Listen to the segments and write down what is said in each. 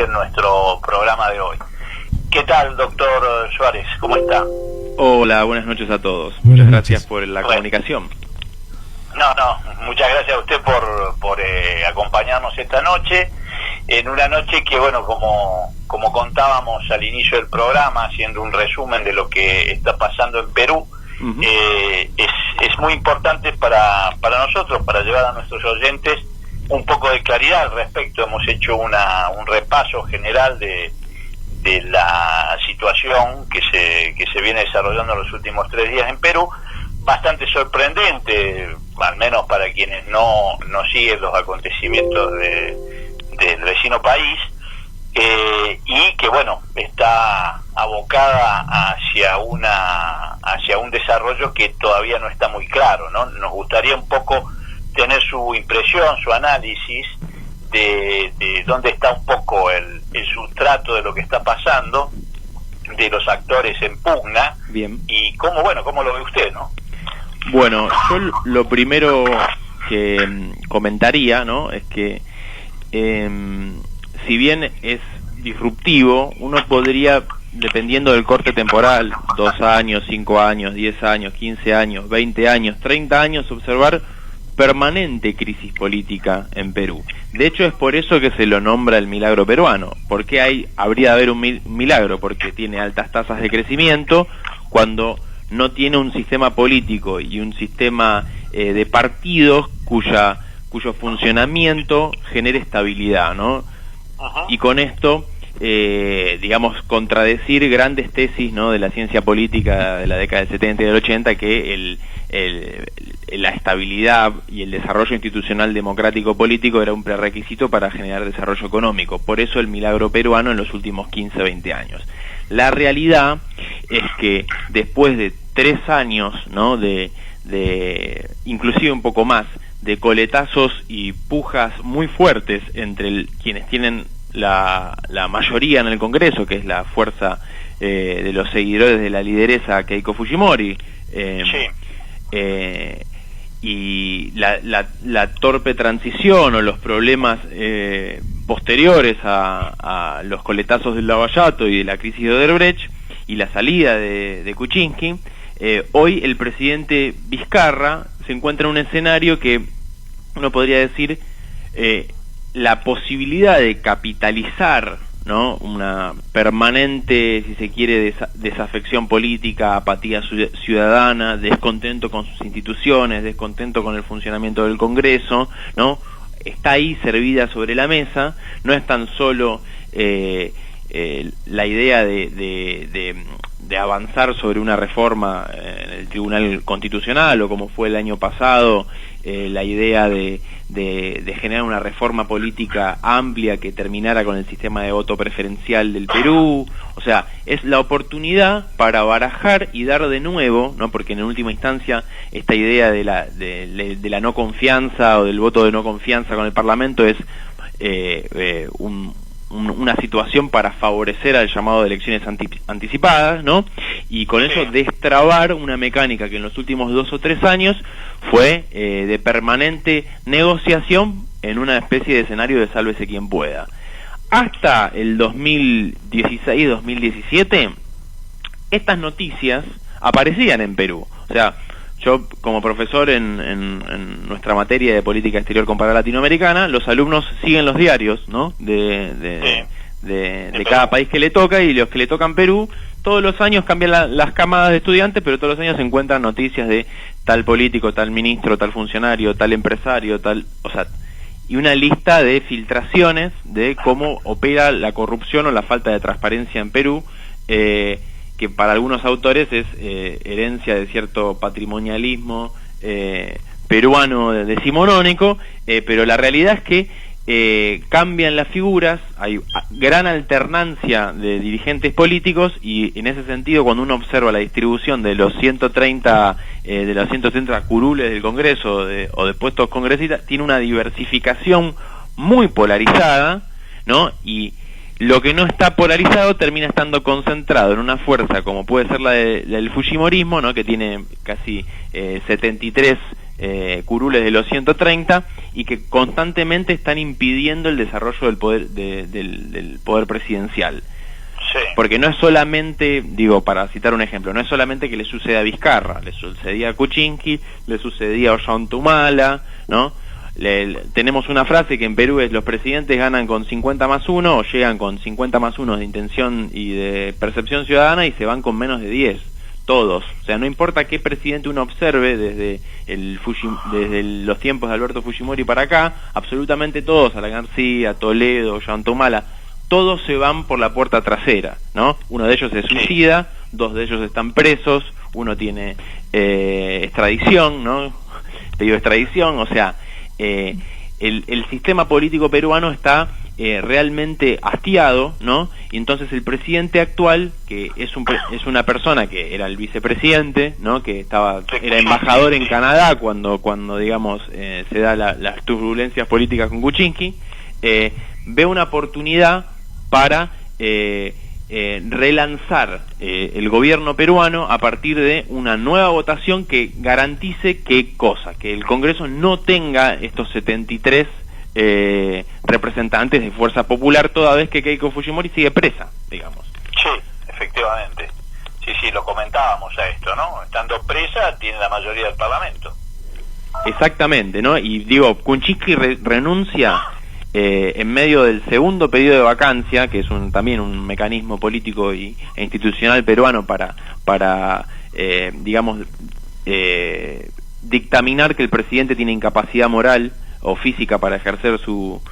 en nuestro programa de hoy. ¿Qué tal, doctor Suárez? ¿Cómo está? Hola, buenas noches a todos. Buenas Muchas noches. gracias por la comunicación. No, muchas gracias a usted por acompañarnos esta noche, en una noche que, bueno, como contábamos al inicio del programa, haciendo un resumen de lo que está pasando en Perú, es muy importante para nosotros, para llevar a nuestros oyentes un poco de claridad al respecto. Hemos hecho un repaso general de la situación que se viene desarrollando en los últimos 3 días en Perú, bastante sorprendente, al menos para quienes no siguen los acontecimientos del vecino país, y que, bueno, está abocada hacia un desarrollo que todavía no está muy claro, ¿no? Nos gustaría un poco tener su impresión, su análisis de dónde está un poco el sustrato de lo que está pasando, de los actores en pugna. Bien. Y cómo lo ve usted, ¿no? Bueno, yo lo primero que comentaría, ¿no?, es que si bien es disruptivo, uno podría, dependiendo del corte temporal, 2 años, 5 años, 10 años, 15 años, 20 años, 30 años, observar permanente crisis política en Perú. De hecho, es por eso que se lo nombra el milagro peruano. ¿Por qué habría de haber un milagro? Porque tiene altas tasas de crecimiento, cuando no tiene un sistema político y un sistema de partidos cuyo funcionamiento genere estabilidad, ¿no? Ajá. Y con esto, digamos, contradecir grandes tesis, ¿no?, de la ciencia política de la década del 70 y del 80, que la estabilidad y el desarrollo institucional democrático político era un prerequisito para generar desarrollo económico. Por eso el milagro peruano en los últimos 15, 20 años. La realidad es que después de 3 años, ¿no?, de inclusive un poco más, de coletazos y pujas muy fuertes entre quienes tienen la mayoría en el Congreso, que es la fuerza de los seguidores de la lideresa Keiko Fujimori, y la torpe transición o los problemas posteriores a los coletazos del Lavallato y de la crisis de Odebrecht y la salida de Kuczynski, hoy el presidente Vizcarra se encuentra en un escenario que uno podría decir la posibilidad de capitalizar, ¿no?, una permanente, si se quiere, desafección política, apatía ciudadana, descontento con sus instituciones, descontento con el funcionamiento del Congreso, ¿no?, está ahí servida sobre la mesa. No es tan solo la idea de avanzar sobre una reforma en el Tribunal Constitucional, o como fue el año pasado, la idea de generar una reforma política amplia que terminara con el sistema de voto preferencial del Perú. O sea, es la oportunidad para barajar y dar de nuevo, ¿no?, porque en última instancia esta idea de la no confianza o del voto de no confianza con el Parlamento es una situación para favorecer al llamado de elecciones anticipadas, ¿no? Y con eso destrabar una mecánica que en los últimos 2 o 3 años fue de permanente negociación en una especie de escenario de sálvese quien pueda. Hasta el 2016-2017, estas noticias aparecían en Perú. O sea, yo, como profesor en nuestra materia de política exterior comparada latinoamericana, los alumnos siguen los diarios, ¿no?, de cada país que le toca, y los que le tocan Perú, todos los años cambian las camadas de estudiantes, pero todos los años se encuentran noticias de tal político, tal ministro, tal funcionario, tal empresario, o sea, y una lista de filtraciones de cómo opera la corrupción o la falta de transparencia en Perú, que para algunos autores es herencia de cierto patrimonialismo peruano decimonónico, pero la realidad es que cambian las figuras, hay gran alternancia de dirigentes políticos, y en ese sentido, cuando uno observa la distribución de los 130 curules del Congreso o de puestos congresistas, tiene una diversificación muy polarizada, ¿no? Y lo que no está polarizado termina estando concentrado en una fuerza como puede ser la del fujimorismo, ¿no?, que tiene casi 73 curules de los 130 y que constantemente están impidiendo el desarrollo del poder del poder presidencial. Sí. Porque no es solamente, digo, para citar un ejemplo, no es solamente que le suceda a Vizcarra, le sucedía a Kuczynski, le sucedía a Ollantumala, ¿no? Tenemos una frase que en Perú es: los presidentes ganan con 50 más 1 o llegan con 50 más 1 de intención y de percepción ciudadana y se van con menos de 10, todos. O sea, no importa qué presidente uno observe desde los tiempos de Alberto Fujimori para acá, absolutamente todos, Alan García, Toledo, Ollantumala, todos se van por la puerta trasera, ¿no? Uno de ellos se suicida, dos de ellos están presos, uno tiene extradición, ¿no? Pedido de extradición, o sea, el sistema político peruano está realmente hastiado, ¿no? Y entonces el presidente actual, que es una persona que era el vicepresidente, ¿no? Que era embajador en Canadá cuando digamos se da las turbulencias políticas con Kuczynski, ve una oportunidad para relanzar el gobierno peruano a partir de una nueva votación que garantice ¿qué cosa? Que el Congreso no tenga estos 73 representantes de Fuerza Popular, toda vez que Keiko Fujimori sigue presa, digamos. Sí, efectivamente. Sí, lo comentábamos a esto, ¿no? Estando presa, tiene la mayoría del Parlamento. Exactamente, ¿no? Y digo, Kuczynski renuncia en medio del segundo pedido de vacancia, que es también un mecanismo político e institucional peruano para digamos, dictaminar que el presidente tiene incapacidad moral o física para ejercer su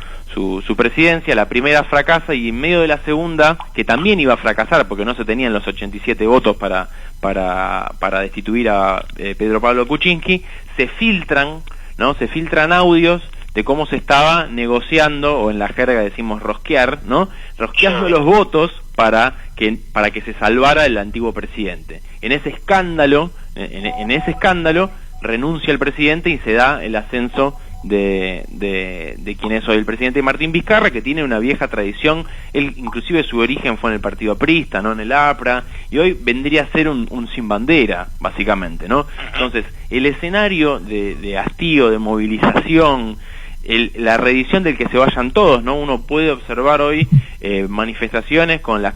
presidencia. La primera fracasa y en medio de la segunda, que también iba a fracasar porque no se tenían los 87 votos para destituir a Pedro Pablo Kuczynski, se filtran audios de cómo se estaba negociando, o en la jerga decimos rosquear, ¿no? Rosqueando los votos para que se salvara el antiguo presidente. En ese escándalo renuncia el presidente y se da el ascenso de quien es hoy el presidente Martín Vizcarra, que tiene una vieja tradición. Él inclusive su origen fue en el partido aprista, no en el APRA, y hoy vendría a ser un sin bandera, básicamente, ¿no? Entonces, el escenario de hastío, de movilización, la reedición del que se vayan todos, ¿no? Uno puede observar hoy manifestaciones con la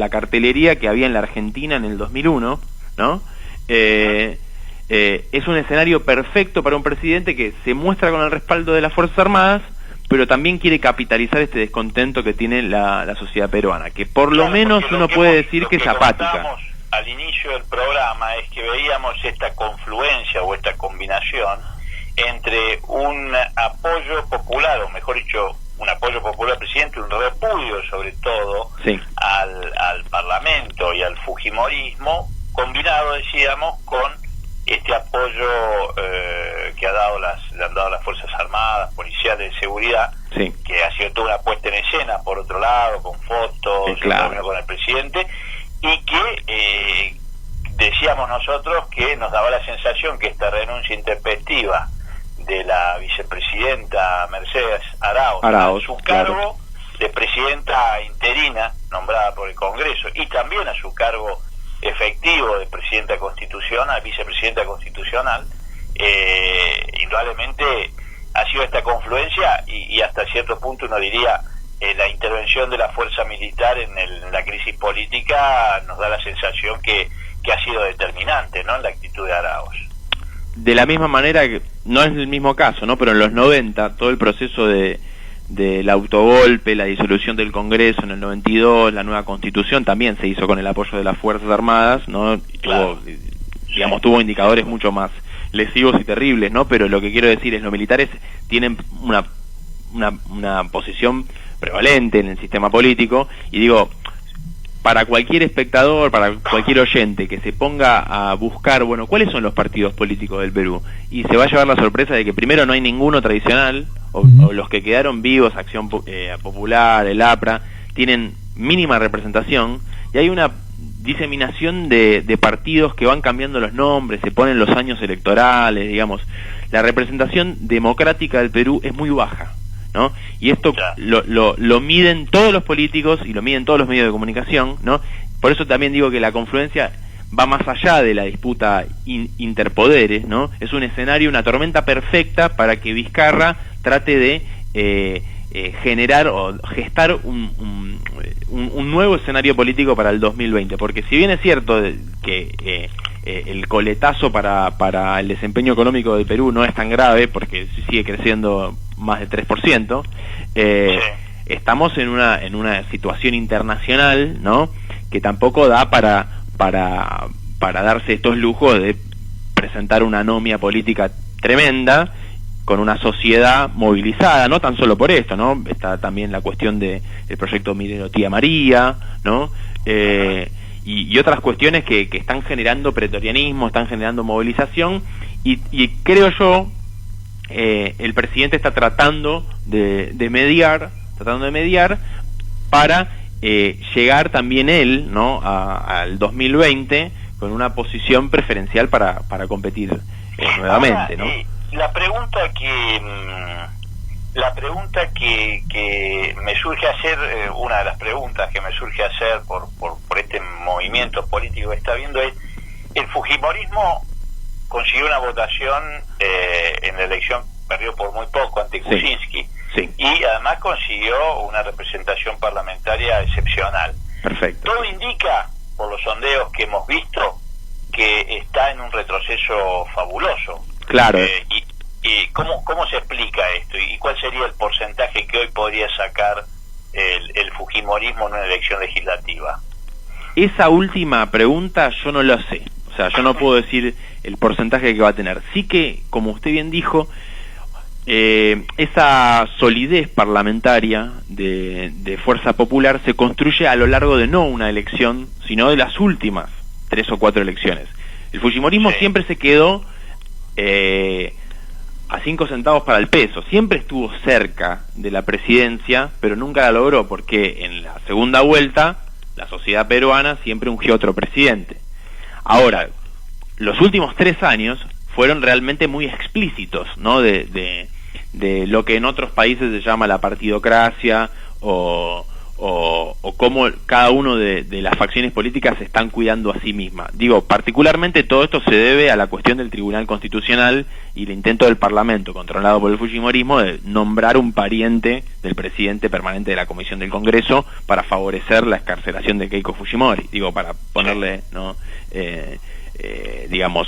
cartelería que había en la Argentina en el 2001, ¿no? Es un escenario perfecto para un presidente que se muestra con el respaldo de las Fuerzas Armadas, pero también quiere capitalizar este descontento que tiene la sociedad peruana, que por lo menos uno puede decir que es apática. Al inicio del programa es que veíamos esta confluencia o esta combinación entre un apoyo popular, o mejor dicho, un apoyo popular al presidente, un repudio sobre todo al Parlamento y al fujimorismo, combinado, decíamos, con este apoyo que le han dado las Fuerzas Armadas, policiales de seguridad, que ha sido toda una puesta en escena, por otro lado, con fotos, con el presidente, y que decíamos nosotros que nos daba la sensación que esta renuncia intempestiva de la vicepresidenta Mercedes Arauz a su cargo de presidenta interina nombrada por el Congreso, y también a su cargo efectivo de presidenta constitucional, vicepresidenta constitucional, indudablemente ha sido esta confluencia y hasta cierto punto uno diría la intervención de la fuerza militar en la crisis política nos da la sensación que ha sido determinante, ¿no?, en la actitud de Arauz. De la misma manera, que no es el mismo caso, ¿no?, pero en los 90 todo el proceso del autogolpe, la disolución del Congreso en el 92, la nueva Constitución también se hizo con el apoyo de las Fuerzas Armadas, ¿no? Tuvo indicadores mucho más lesivos y terribles, ¿no? Pero lo que quiero decir es, los militares tienen una posición prevalente en el sistema político, y digo, para cualquier espectador, para cualquier oyente que se ponga a buscar, bueno, ¿cuáles son los partidos políticos del Perú? Y se va a llevar la sorpresa de que primero no hay ninguno tradicional, o los que quedaron vivos, Acción Popular, el APRA, tienen mínima representación, y hay una diseminación de partidos que van cambiando los nombres, se ponen los años electorales, digamos. La representación democrática del Perú es muy baja, ¿no? Y esto lo miden todos los políticos y lo miden todos los medios de comunicación, ¿no? Por eso también digo que la confluencia va más allá de la disputa interpoderes, ¿no? Es un escenario, una tormenta perfecta para que Vizcarra trate de generar o gestar un nuevo escenario político para el 2020, porque si bien es cierto que el coletazo para el desempeño económico del Perú no es tan grave, porque sigue creciendo más de 3%, estamos en una situación internacional, ¿no?, que tampoco da para darse estos lujos de presentar una anomia política tremenda, con una sociedad movilizada, no tan solo por esto, ¿no? Está también la cuestión del proyecto minero Tía María, ¿no? Y otras cuestiones que están generando pretorianismo, están generando movilización, y creo yo, el presidente está tratando de mediar para llegar también él, ¿no?, al 2020 con una posición preferencial para competir nuevamente, ¿no? La pregunta que me surge hacer, una de las preguntas que me surge hacer por este movimiento político que está viendo es: el fujimorismo consiguió una votación en la elección, perdió por muy poco ante Kuczynski, sí, y además consiguió una representación parlamentaria excepcional. Perfecto. Todo indica, por los sondeos que hemos visto, que está en un retroceso fabuloso. Claro. ¿Y cómo se explica esto? ¿Y cuál sería el porcentaje que hoy podría sacar el fujimorismo en una elección legislativa? Esa última pregunta yo no lo sé. O sea, yo no puedo decir el porcentaje que va a tener. Sí que, como usted bien dijo, esa solidez parlamentaria de Fuerza Popular se construye a lo largo de no una elección, sino de las últimas 3 o 4 elecciones. El fujimorismo siempre se quedó a 5 centavos para el peso, siempre estuvo cerca de la presidencia, pero nunca la logró, porque en la segunda vuelta la sociedad peruana siempre ungió otro presidente. Ahora, los últimos 3 años fueron realmente muy explícitos, ¿no?, de lo que en otros países se llama la partidocracia, o cómo cada uno de las facciones políticas se están cuidando a sí misma. Digo, particularmente todo esto se debe a la cuestión del Tribunal Constitucional y el intento del Parlamento, controlado por el fujimorismo, de nombrar un pariente del presidente permanente de la Comisión del Congreso para favorecer la excarcelación de Keiko Fujimori. Digo, para ponerle, ¿no?, digamos,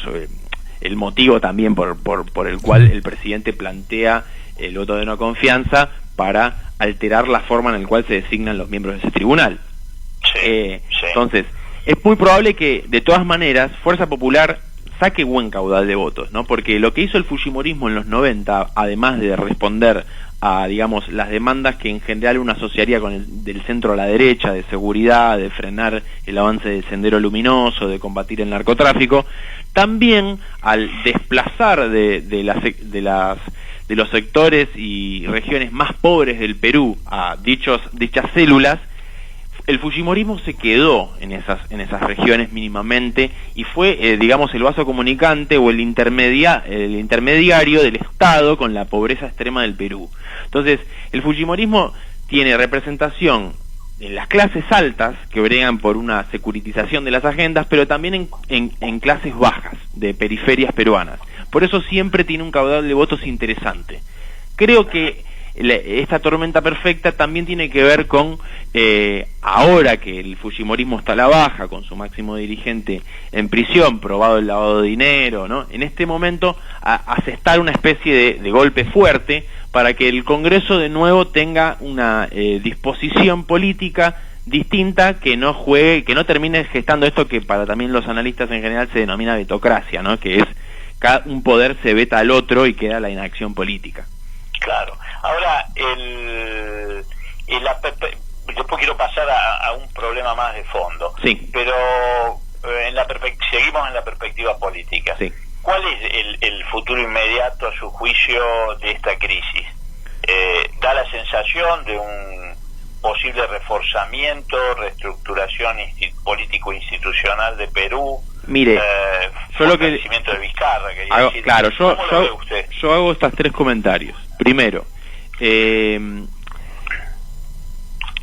el motivo también por el cual el presidente plantea el voto de no confianza, para alterar la forma en la cual se designan los miembros de ese tribunal. Entonces, es muy probable que, de todas maneras, Fuerza Popular saque buen caudal de votos, ¿no? Porque lo que hizo el fujimorismo en los 90, además de responder a, digamos, las demandas que en general uno asociaría con del centro a la derecha, de seguridad, de frenar el avance del Sendero Luminoso, de combatir el narcotráfico, también al desplazar de los sectores y regiones más pobres del Perú a dichas células, el fujimorismo se quedó en esas regiones mínimamente, y fue, digamos, el vaso comunicante o el intermediario del Estado con la pobreza extrema del Perú. Entonces, el fujimorismo tiene representación en las clases altas, que bregan por una securitización de las agendas, pero también en clases bajas, de periferias peruanas. Por eso siempre tiene un caudal de votos interesante. Creo que esta tormenta perfecta también tiene que ver con, ahora que el fujimorismo está a la baja, con su máximo dirigente en prisión, probado el lavado de dinero, ¿no?, en este momento asestar una especie de golpe fuerte para que el Congreso de nuevo tenga una disposición política distinta, que no juegue, que no termine gestando esto que para también los analistas en general se denomina vetocracia, ¿no?, que es un poder se veta al otro y queda la inacción política. Claro. Ahora, después quiero pasar a un problema más de fondo. Sí. Pero seguimos en la perspectiva política. Sí. ¿Cuál es el futuro inmediato, a su juicio, de esta crisis? Da la sensación de un posible reforzamiento, reestructuración político-institucional de Perú. Mire, yo lo que de Vizcarra, decir, claro, usted? yo hago estos 3 comentarios. Primero,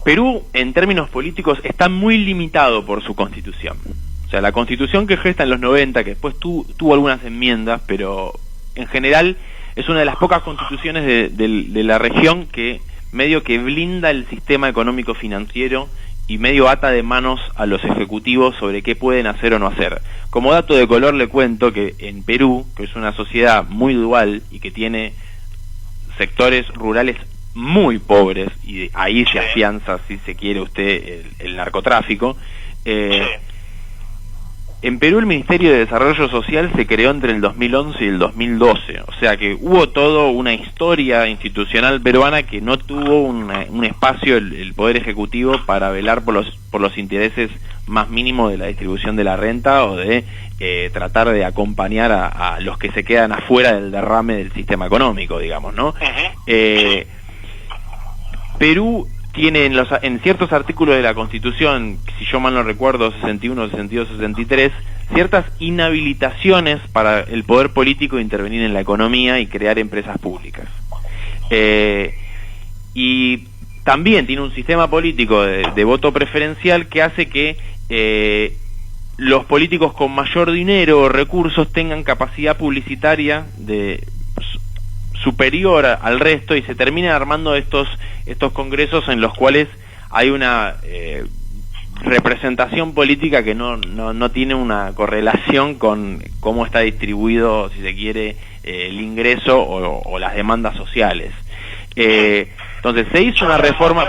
Perú en términos políticos está muy limitado por su constitución. O sea, la Constitución que gesta en los 90, que después tuvo algunas enmiendas, pero en general es una de las pocas constituciones de la región que medio que blinda el sistema económico financiero y medio ata de manos a los ejecutivos sobre qué pueden hacer o no hacer. Como dato de color le cuento que en Perú, que es una sociedad muy dual y que tiene sectores rurales muy pobres, y ahí se afianza, si se quiere usted, el narcotráfico, en Perú el Ministerio de Desarrollo Social se creó entre el 2011 y el 2012, o sea que hubo toda una historia institucional peruana que no tuvo un espacio el Poder Ejecutivo para velar por los intereses más mínimos de la distribución de la renta o de tratar de acompañar a los que se quedan afuera del derrame del sistema económico, digamos, ¿no? Perú tiene en ciertos artículos de la Constitución, si yo mal no recuerdo, 61, 62, 63, ciertas inhabilitaciones para el poder político intervenir en la economía y crear empresas públicas. Y también tiene un sistema político de voto preferencial que hace que los políticos con mayor dinero o recursos tengan capacidad publicitaria superior al resto, y se terminan armando estos congresos en los cuales hay una representación política que no tiene una correlación con cómo está distribuido, si se quiere, el ingreso o las demandas sociales. Entonces se hizo una reforma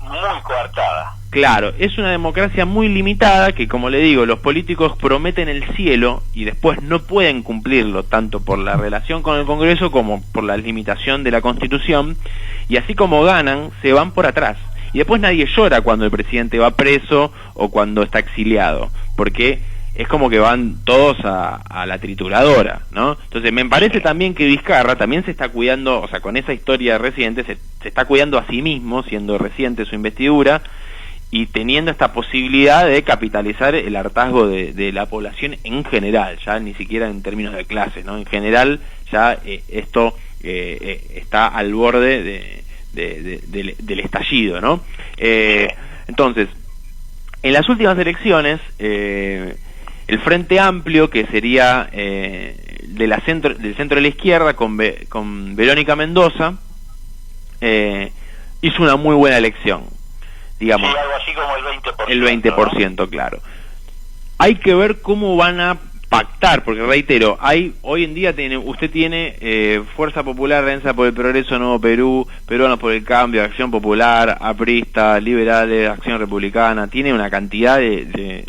muy coartada. Claro, es una democracia muy limitada que, como le digo, los políticos prometen el cielo y después no pueden cumplirlo, tanto por la relación con el Congreso como por la limitación de la Constitución, y así como ganan, se van por atrás. Y después nadie llora cuando el presidente va preso o cuando está exiliado, porque es como que van todos a la trituradora, ¿no? Entonces me parece también que Vizcarra también se está cuidando, o sea, con esa historia reciente, se está cuidando a sí mismo, siendo reciente su investidura, y teniendo esta posibilidad de capitalizar el hartazgo de la población en general, ya ni siquiera en términos de clases, ¿no? En general ya esto está al borde del estallido, ¿no? Entonces, en las últimas elecciones, el Frente Amplio, que sería del centro de la izquierda, con Verónica Mendoza, hizo una muy buena elección. Digamos, sí, algo así como el 20%. El 20%, ¿no? Claro. Hay que ver cómo van a pactar, porque reitero, hoy en día usted tiene Fuerza Popular, Alianza por el Progreso, Nuevo Perú, Peruanos por el Cambio, Acción Popular, Aprista, Liberales, Acción Republicana, tiene una cantidad de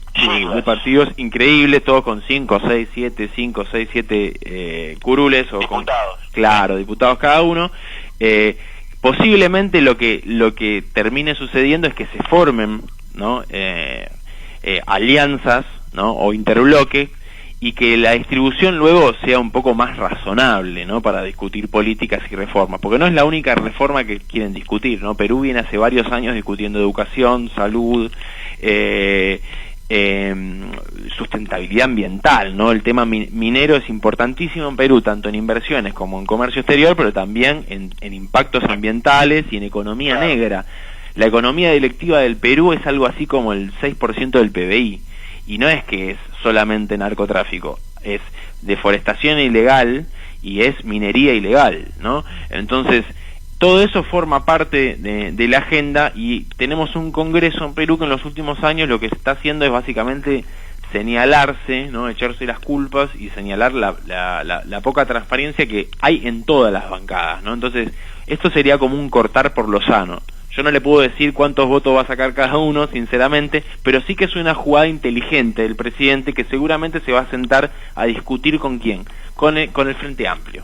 partidos increíbles, todos con 5, 6, 7 curules, o diputados. Claro, diputados cada uno. Posiblemente lo que termine sucediendo es que se formen, ¿no? Alianzas, ¿no? O interbloques, y que la distribución luego sea un poco más razonable, ¿no? Para discutir políticas y reformas, porque no es la única reforma que quieren discutir, ¿no? Perú viene hace varios años discutiendo educación, salud, sustentabilidad ambiental, ¿no? El tema minero es importantísimo en Perú, tanto en inversiones como en comercio exterior, pero también en impactos ambientales y en economía negra. La economía delictiva del Perú es algo así como el 6% del PBI, y no es que es solamente narcotráfico, es deforestación ilegal y es minería ilegal, ¿no? Entonces, todo eso forma parte de la agenda, y tenemos un Congreso en Perú que en los últimos años lo que se está haciendo es básicamente señalarse, ¿no? Echarse las culpas y señalar la poca transparencia que hay en todas las bancadas, ¿no? Entonces, esto sería como un cortar por lo sano. Yo no le puedo decir cuántos votos va a sacar cada uno, sinceramente, pero sí que es una jugada inteligente del presidente, que seguramente se va a sentar a discutir ¿con quién? Con el Frente Amplio,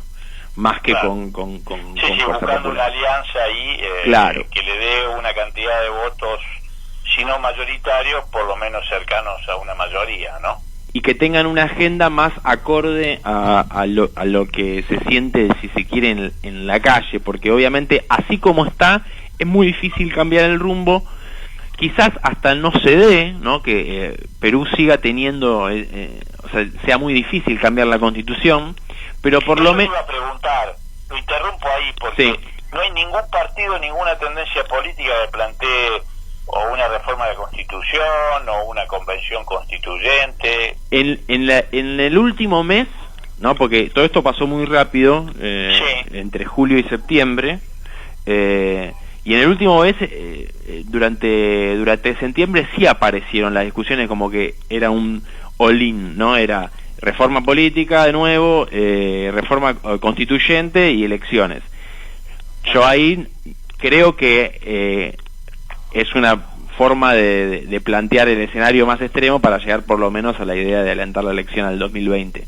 más que con buscando una alianza ahí claro, que le dé una cantidad de votos, si no mayoritarios, por lo menos cercanos a una mayoría, ¿no? Y que tengan una agenda más acorde a lo que se siente, si se quiere, en la calle, porque obviamente así como está, es muy difícil cambiar el rumbo. Quizás hasta no se dé, ¿no? Que Perú siga teniendo, o sea, sea muy difícil cambiar la Constitución, pero por lo menos... Yo iba a preguntar, lo interrumpo ahí, porque no hay ningún partido, ninguna tendencia política que plantee o una reforma de la Constitución o una convención constituyente. En el último mes, no, porque todo esto pasó muy rápido, Sí. entre julio y septiembre, y en el último mes, durante septiembre sí aparecieron las discusiones, como que era un all-in, ¿no? Era reforma política de nuevo, reforma constituyente y elecciones. Yo ahí creo que es una forma de plantear el escenario más extremo para llegar por lo menos a la idea de adelantar la elección al 2020.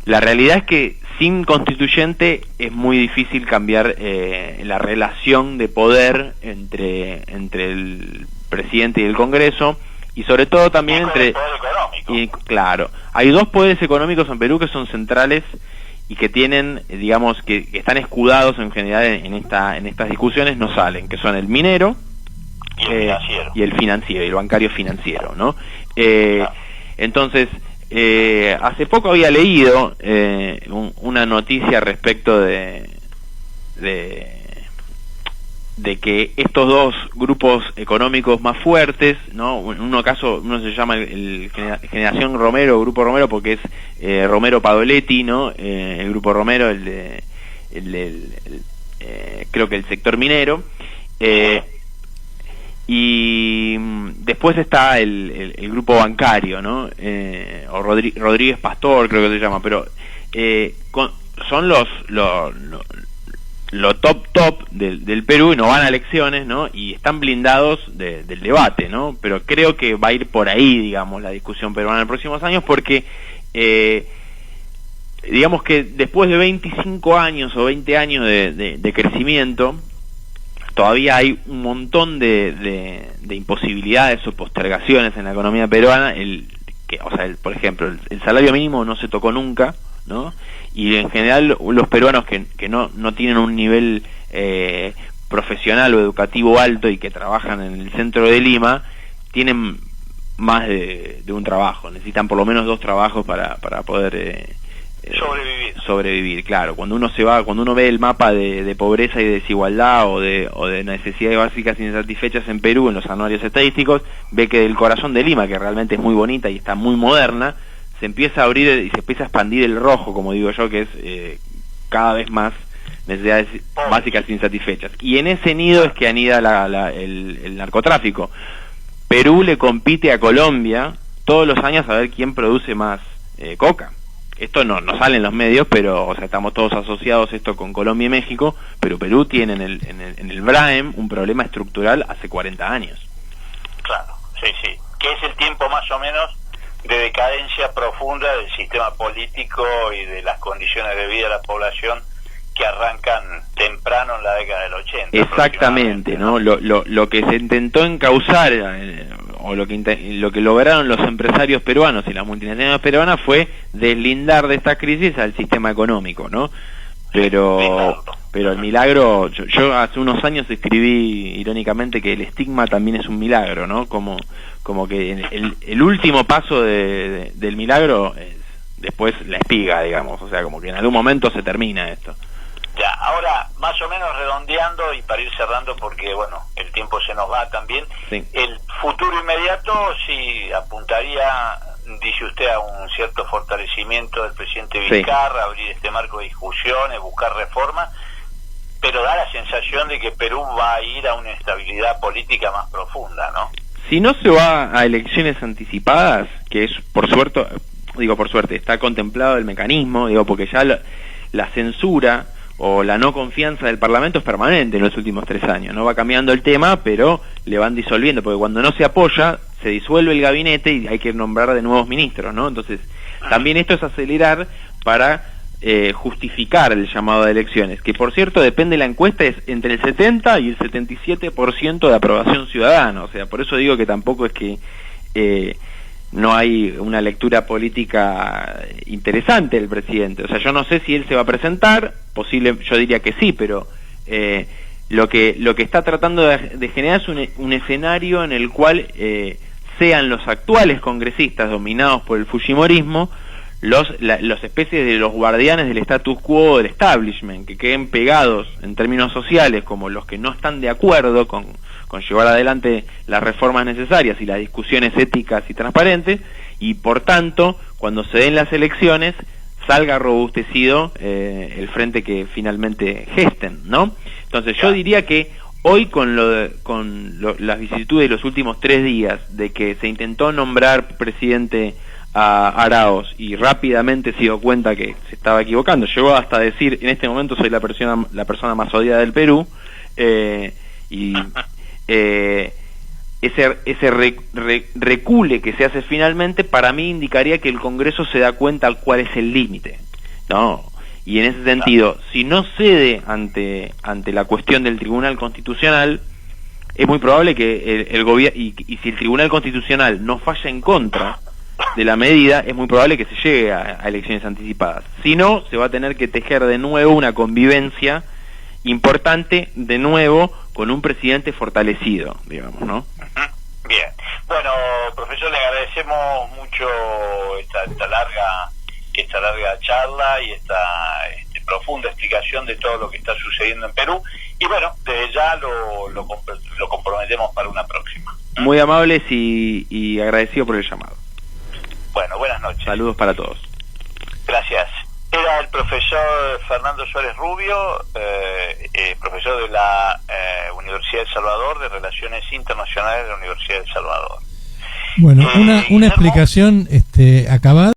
La realidad es que sin constituyente es muy difícil cambiar la relación de poder entre el presidente y el Congreso, y sobre todo también entre el poder económico. Y claro, hay dos poderes económicos en Perú que son centrales y que tienen, digamos, que están escudados en general en estas discusiones, no salen, que son el minero y el financiero, y el bancario financiero, ¿no? Entonces, hace poco había leído una noticia respecto de que estos dos grupos económicos más fuertes, ¿no? En uno se llama el Generación Romero, Grupo Romero, porque es Romero Padoletti, ¿no? El Grupo Romero, creo que el sector minero, y después está el grupo bancario, ¿no? O Rodríguez Pastor, creo que se llama, pero son lo top del Perú, y no van a elecciones, ¿no? Y están blindados del debate, ¿no? Pero creo que va a ir por ahí, digamos, la discusión peruana en los próximos años, porque digamos que después de 25 años o 20 años de crecimiento, todavía hay un montón de imposibilidades o postergaciones en la economía peruana. Por ejemplo, el salario mínimo no se tocó nunca, ¿no? Y en general los peruanos que no tienen un nivel profesional o educativo alto y que trabajan en el centro de Lima, tienen más de un trabajo, necesitan por lo menos 2 trabajos para poder sobrevivir. Claro, cuando uno ve el mapa de pobreza y desigualdad o de necesidades básicas insatisfechas en Perú en los anuarios estadísticos, ve que del corazón de Lima, que realmente es muy bonita y está muy moderna, se empieza a abrir y se empieza a expandir el rojo, como digo yo, que es cada vez más necesidades básicas insatisfechas. Y en ese nido es que anida el narcotráfico. Perú le compite a Colombia todos los años a ver quién produce más coca. Esto no sale en los medios, pero, o sea, estamos todos asociados esto con Colombia y México, pero Perú tiene en el BRAEM un problema estructural hace 40 años. Claro, sí, que es el tiempo más o menos de decadencia profunda del sistema político y de las condiciones de vida de la población que arrancan temprano en la década del 80. Exactamente, ¿no? Lo que se intentó encauzar, o lo que lograron los empresarios peruanos y las multinacionales peruanas fue deslindar de esta crisis al sistema económico, ¿no? Pero el milagro, yo hace unos años escribí irónicamente que el estigma también es un milagro, ¿no? Como que el último paso del milagro es después la espiga, digamos, o sea, como que en algún momento se termina esto. Ya, ahora, más o menos redondeando y para ir cerrando, porque, bueno, el tiempo se nos va también, sí. El futuro inmediato sí apuntaría, dice usted, a un cierto fortalecimiento del presidente Vizcarra, abrir este marco de discusiones, buscar reformas, pero da la sensación de que Perú va a ir a una estabilidad política más profunda, ¿no? Si no se va a elecciones anticipadas, que es, por suerte, está contemplado el mecanismo, porque ya la censura o la no confianza del Parlamento es permanente en los últimos 3 años, no va cambiando el tema, pero le van disolviendo, porque cuando no se apoya, se disuelve el gabinete y hay que nombrar de nuevos ministros, ¿no? Entonces, también esto es acelerar para justificar el llamado de elecciones, que por cierto, depende de la encuesta, es entre el 70 y el 77% de aprobación ciudadana, o sea, por eso digo que tampoco es que no hay una lectura política interesante del presidente. O sea, yo no sé si él se va a presentar, yo diría que sí, pero lo que está tratando de generar es un escenario en el cual sean los actuales congresistas dominados por el fujimorismo los especies de los guardianes del status quo del establishment, que queden pegados en términos sociales como los que no están de acuerdo con llevar adelante las reformas necesarias y las discusiones éticas y transparentes, y por tanto, cuando se den las elecciones, salga robustecido el frente que finalmente gesten, ¿no? Entonces yo diría que hoy con las vicisitudes de los últimos 3 días, de que se intentó nombrar presidente a Arauz y rápidamente se dio cuenta que se estaba equivocando, llegó hasta decir: en este momento soy la persona más odiada del Perú, ese recule que se hace finalmente, para mí indicaría que el Congreso se da cuenta cuál es el límite, ¿no? Y en ese sentido, si no cede ante la cuestión del Tribunal Constitucional, es muy probable que el gobierno, y si el Tribunal Constitucional no falla en contra de la medida, es muy probable que se llegue a elecciones anticipadas. Si no, se va a tener que tejer de nuevo una convivencia importante, de nuevo, con un presidente fortalecido, digamos, ¿no? Bien. Bueno, profesor, le agradecemos mucho esta larga charla y esta profunda explicación de todo lo que está sucediendo en Perú, y bueno, desde ya lo comprometemos para una próxima. Muy amables y agradecido por el llamado. Bueno, buenas noches. Saludos para todos. Gracias. Era el profesor Fernando Suárez Rubio, profesor de la Universidad de El Salvador, de Relaciones Internacionales de la Universidad de El Salvador. Bueno, una explicación acabada.